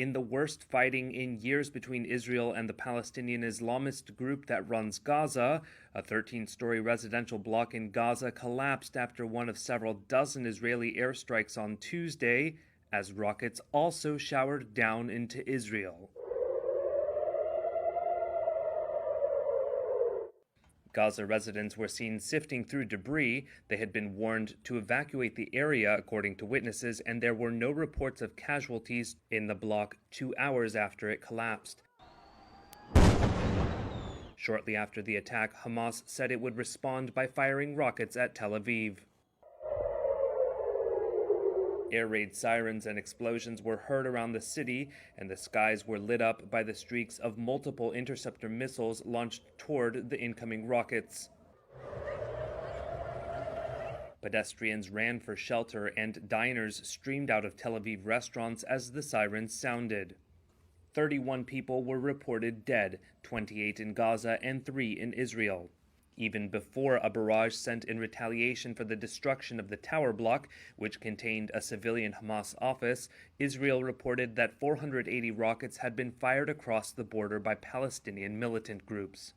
In the worst fighting in years between Israel and the Palestinian Islamist group that runs Gaza, a 13-story residential block in Gaza collapsed after one of several dozen Israeli airstrikes on Tuesday, as rockets also showered down into Israel. Gaza residents were seen sifting through debris. They had been warned to evacuate the area, according to witnesses, and there were no reports of casualties in the block 2 hours after it collapsed. Shortly after the attack, Hamas said it would respond by firing rockets at Tel Aviv. Air raid sirens and explosions were heard around the city, and the skies were lit up by the streaks of multiple interceptor missiles launched toward the incoming rockets. Pedestrians ran for shelter, and diners streamed out of Tel Aviv restaurants as the sirens sounded. 31 people were reported dead, 28 in Gaza and 3 in Israel. Even before a barrage sent in retaliation for the destruction of the tower block, which contained a civilian Hamas office, Israel reported that 480 rockets had been fired across the border by Palestinian militant groups.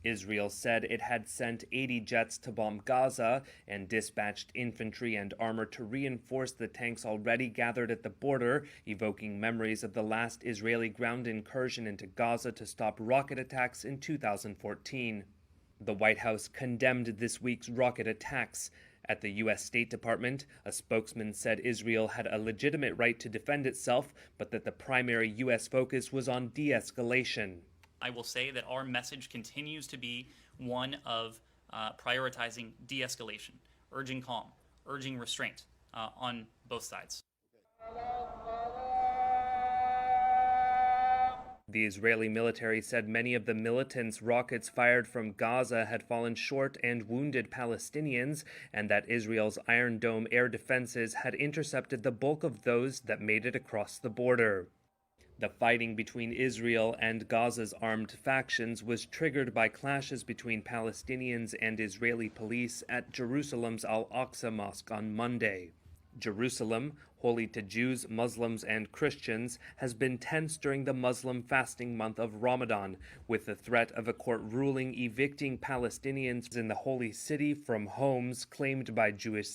Israel said it had sent 80 jets to bomb Gaza and dispatched infantry and armor to reinforce the tanks already gathered at the border, evoking memories of the last Israeli ground incursion into Gaza to stop rocket attacks in 2014. The White House condemned this week's rocket attacks. At the U.S. State Department, a spokesman said Israel had a legitimate right to defend itself, but that the primary U.S. focus was on de-escalation. I will say that our message continues to be one of prioritizing de-escalation, urging calm, urging restraint on both sides. The Israeli military said many of the militants' rockets fired from Gaza had fallen short and wounded Palestinians, and that Israel's Iron Dome air defenses had intercepted the bulk of those that made it across the border. The fighting between Israel and Gaza's armed factions was triggered by clashes between Palestinians and Israeli police at Jerusalem's Al-Aqsa Mosque on Monday. Jerusalem, holy to Jews, Muslims, and Christians, has been tense during the Muslim fasting month of Ramadan, with the threat of a court ruling evicting Palestinians in the holy city from homes claimed by Jewish